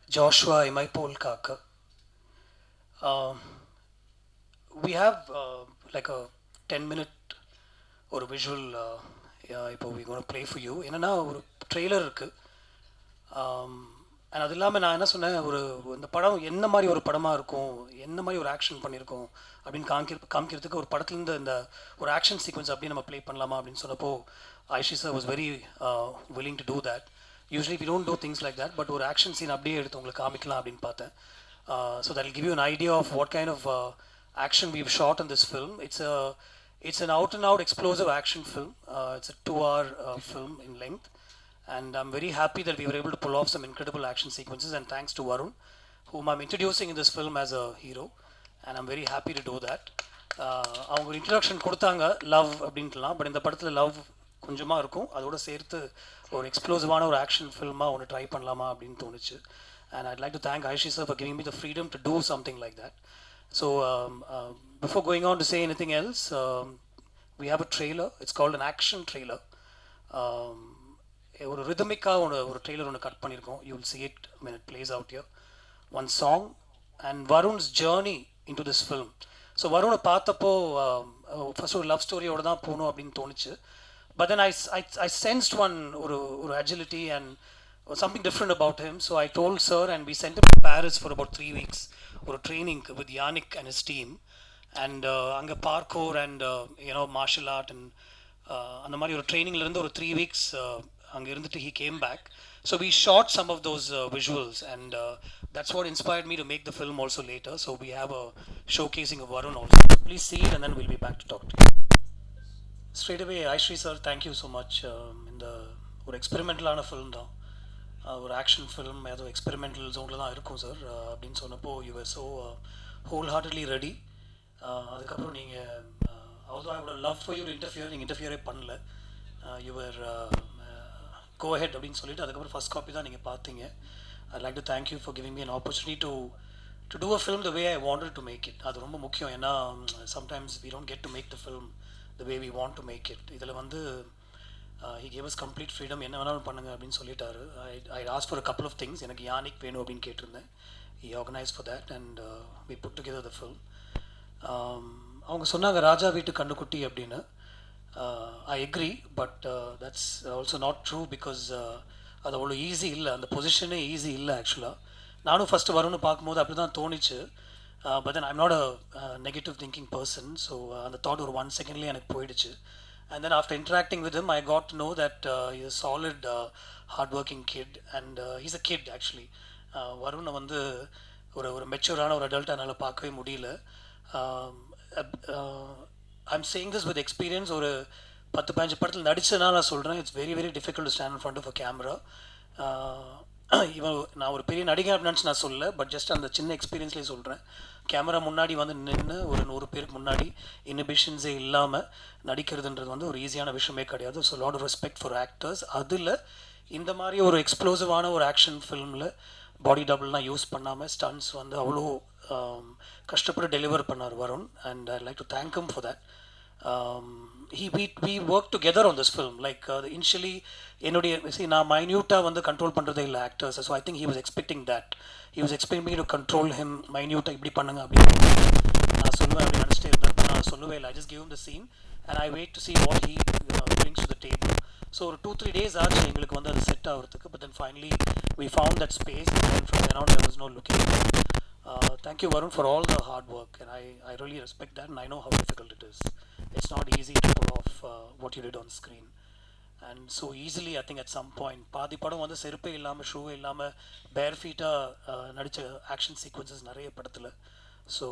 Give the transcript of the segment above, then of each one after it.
Joshua, Imai Pol Kaakha. Um, we have like a 10-minute or a visual இப்போ we're going to play for you. என்னன்னா ஒரு trailer இருக்கு. And அது இல்லாமல் நான் என்ன சொன்னேன், இந்த படம் என்ன மாதிரி ஒரு படமாக இருக்கும், என்ன மாதிரி ஒரு ஆக்ஷன் பண்ணியிருக்கோம் அப்படின்னு காமிக்கிறதுக்கு ஒரு படத்துலேருந்து இந்த ஒரு ஆக்ஷன் சீக்வன்ஸ் அப்படியே நம்ம ப்ளே பண்ணலாமா அப்படின்னு சொன்னப்போ ஐஷி sir was very willing to do that. Usually we don't do things like that, but ஒரு ஆக்ஷன் சீன் அப்படியே எடுத்து உங்களுக்கு காமிக்கலாம் அப்படின்னு பார்த்தேன். So that will give you an idea of what kind of action we've shot in this film. It's an out and out explosive action film. It's a 2-hour film in length, and I'm very happy that we were able to pull off some incredible action sequences, and thanks to Varun, whom I'm introducing in this film as a hero, and I'm very happy to do that. அவங்க ஒரு introduction கொடுத்தாங்க love அப்படின்ட்டுலாம், but இந்த படத்தில் love கொஞ்சமாக இருக்கும், அதோடு சேர்த்து ஒரு எக்ஸ்ப்ளோசிவான ஒரு ஆக்ஷன் ஃபில்மாக ஒன்று ட்ரை பண்ணலாமா அப்படின்னு தோணுச்சு. And I'd like to thank Aishi sir for giving me the freedom to do something like that. So before going on to say anything else, we have a trailer. It's called an action trailer. Um, ஒரு ரிதமிக்காக ஒரு trailer ஒன்று cut பண்ணியிருக்கோம். You will see it when it plays out here. One song and Varun's journey into this film. So வருணை பார்த்தப்போ first ஒரு love ஸ்டோரியோட தான் போகணும் அப்படின்னு தோணுச்சு. But then I sensed ஒரு agility and something different about him. So I told sir and we sent him to Paris for about 3 weeks ஒரு training with Yannick and his team. And அங்கே parkour and martial art and அந்த மாதிரி ஒரு ட்ரைனிங்லேருந்து ஒரு 3 weeks அங்கே இருந்துட்டு he came back. So we shot some of those visuals, and that's what inspired me to make the film also later. So we have a showcasing of Varun also. Please see it and then we'll be back to talk to you. Straight away, Aishri sir, thank you so much. இந்த ஒரு எக்ஸ்பெரிமெண்டலான film தான், ஒரு action film, ஏதோ experimental ஜோனில் தான் இருக்கும் sir அப்படின்னு சொன்னப்போ you are so whole heartedly ready. அதுக்கப்புறம் நீங்கள் although I would have loved for you to interfere, நீங்கள் இன்டர்ஃபியரே பண்ணல. யுவர் கோ ஹெட் அப்படின்னு சொல்லிட்டு அதுக்கப்புறம் ஃபஸ்ட் காப்பி தான் நீங்கள் பார்த்தீங்க. I'd like to thank you for giving me an opportunity to do a film the way I wanted to make it. அது ரொம்ப முக்கியம். ஏன்னா sometimes we don't get to make the film the way we want to make it. இதில் வந்து he gave us complete freedom, என்ன வேணாலும் பண்ணுங்க அப்படின்னு சொல்லிட்டாரு. I asked for a couple of things. எனக்கு யானிக் வேணும் அப்படின்னு கேட்டிருந்தேன். He organized for that and we put together the film. அவங்க சொன்னாங்க ராஜா வீட்டு கண்ணுக்குட்டி அப்படின்னு. I agree, but that's also not true because அது அவ்வளோ ஈஸி இல்லை, அந்த பொசிஷனே ஈஸி இல்லை ஆக்சுவலாக. நானும் ஃபஸ்ட்டு வரும்னு பார்க்கும்போது அப்படி தான் தோணிச்சு. But then I'm not a negative thinking person. So அந்த தாட் ஒரு 1 செகண்ட்லேயே எனக்கு போயிடுச்சு. And then after interacting with him, I got to know that he's a solid, hardworking kid, and he's a kid actually. வருணை வந்து ஒரு மெச்சூரான ஒரு அடல்ட்டாக என்னால் பார்க்கவே முடியல. I'm saying this with experience. ஒரு 10-15 படத்தில் நடிச்சதுனால நான் சொல்கிறேன், it's very very difficult to stand in front of a camera. இவன் நான் ஒரு பெரிய நடிகை அப்படின்னு நான் சொல்லலை, பட் ஜஸ்ட் அந்த சின்ன எக்ஸ்பீரியன்ஸ்லேயே சொல்கிறேன். கேமரா முன்னாடி வந்து நின்று ஒரு 100 பேருக்கு முன்னாடி இன்ஹிபிஷன்ஸே இல்லாமல் நடிக்கிறதுன்றது வந்து ஒரு ஈஸியான விஷயமே கிடையாது. So lot of respect for actors. அதில் இந்த மாதிரி ஒரு எக்ஸ்ப்ளோசிவான ஒரு ஆக்ஷன் ஃபிலிமில் பாடி டபுள்லாம் யூஸ் பண்ணாமல் ஸ்டன்ஸ் வந்து அவ்வளோ கஷ்டப்பட்டு டெலிவர் பண்ணார் Varun. And I like to thank him for that. we worked together on this film. Like initially என்னுடைய நான் மைன்யூட்டாக வந்து கண்ட்ரோல் பண்ணுறதே இல்லை actors. So I think he was expecting that. He was expecting me to control him மைன்யூட்டாக இப்படி பண்ணுங்க அப்படின்னு நான் சொல்லுவேன் அப்படின்னு நினச்சிட்டே இருந்தேன். நான் சொல்லவே இல்லை. I just give him the scene and I wait to see what he brings to the table. So ஒரு 2-3 days ஆச்சு எங்களுக்கு வந்து அது செட் ஆகிறதுக்கு. But then finally we found that space, and then from then on there was no looking back. Thank you Varun for all the hard work, and I really respect that, and I know how difficult it is. It's not easy to pull off what you did on screen, and so easily I think at some point பாதி படம் வந்து செருப்பே இல்லாமல் ஷூவே இல்லாமல் பேர் ஃபீட்டாக நடித்த action sequences நிறைய படத்தில். So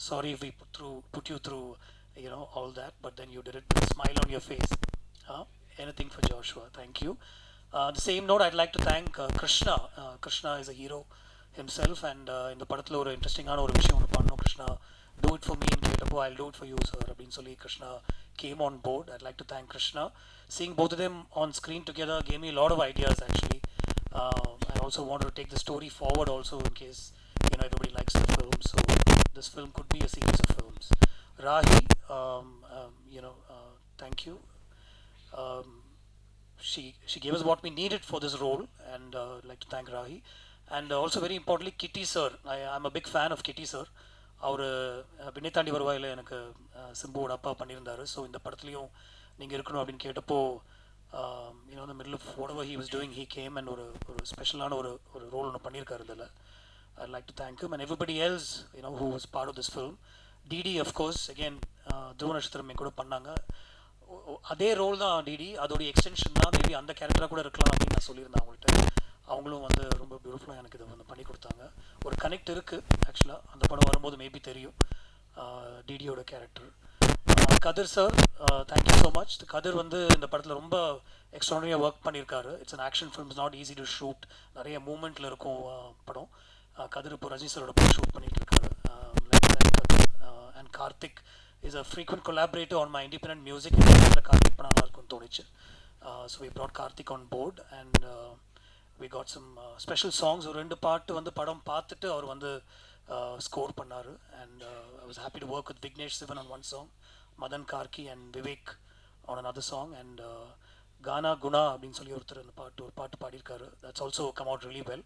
sorry if we put you through all that, but then you did it with a smile on your face. Anything for Joshua. Thank you. The same note, I'd like to thank Krishna. Krishna is a hero himself, and இந்த படத்தில் ஒரு இன்ட்ரெஸ்டிங்கான ஒரு விஷயம் ஒன்று பண்ணோம். Krishna do it for me in கேட்டப்போ I'll do it for you sir அப்படின்னு சொல்லி Krishna came on board. I'd like to thank Krishna. Seeing both of them on screen together gave me a lot of ideas actually. I also wanted to take the story forward also in case everybody likes the film. So this film could be a series of films. Rahi, thank you. She gave us what we needed for this role, and I'd like to thank Rahi. And also very importantly Kitty sir. I'm a big fan of Kitty sir. அவர் விண்ணை தாண்டி வருவாயில் எனக்கு சிம்புவோட அப்பா பண்ணியிருந்தார். So இந்த படத்துலையும் நீங்கள் இருக்கணும் அப்படின்னு கேட்டப்போ யூனோ இந்த middle of whatever he was doing he came and ஒரு ஸ்பெஷலான ஒரு ரோல் ஒன்று பண்ணியிருக்காரு இதில். I'd like to thank him and everybody else, who was part of this film. DD of course, again, துருவ நட்சத்திரம் கூட பண்ணாங்க. அதே ரோல் தான் டிடி, அதோடைய எக்ஸ்டென்ஷன் தான். மேபி அந்த கேரக்டராக கூட இருக்கலாம் அப்படின்னு நான் சொல்லியிருந்தேன் அவங்கள்ட்ட. அவங்களும் வந்து ரொம்ப பியூட்டிஃபுல்லாக எனக்கு இதை வந்து பண்ணி கொடுத்தாங்க. ஒரு கனெக்ட் இருக்குது ஆக்சுவலாக, அந்த படம் வரும்போது மேபி தெரியும் டிடியோட கேரக்டர். கதிர் சார், தேங்க்யூ ஸோ மச். கதிர் வந்து இந்த படத்தில் ரொம்ப எக்ஸ்ட்ரானரியாக ஒர்க் பண்ணியிருக்காரு. It's an action film, is not easy to shoot. நிறைய மூமெண்ட்டில் இருக்கும் படம். கதிர் இப்போ ரஜினி சாரோட படம் ஷூட் பண்ணிட்டு இருக்காரு. And Karthik is a frequent collaborative on my independent music. Karthik பண்ண நல்லா இருக்கும்னு தோணுச்சு. So we brought Karthik on board and we got some special songs. ஒரு 2 பாட்டு வந்து படம் பார்த்துட்டு அவர் வந்து ஸ்கோர் பண்ணார். And I was happy to work with Vignesh Shivan on one song, Madhan Karky and Vivek on another song, and Gana Guna அப்படின்னு சொல்லி ஒருத்தர் அந்த ஒரு பாட்டு பாடியிருக்காரு. That's also come out really well.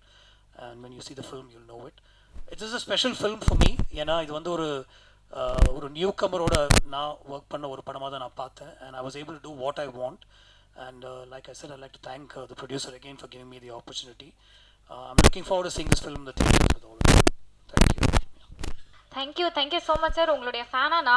And when you see the film, you'll know it. It is a special film for me. ஏன்னா இது வந்து ஒரு நியூ கமரோட நான் ஒர்க் பண்ண ஒரு படமாக தான் நான் பார்த்தேன். And I was able to do what I want. And like I said, I'd like to thank the producer again for giving me the opportunity. I'm looking forward to seeing this film in the theaters with all of you. Thank you. Thank you so much sir. உங்களுடைய ஃபேனா நான்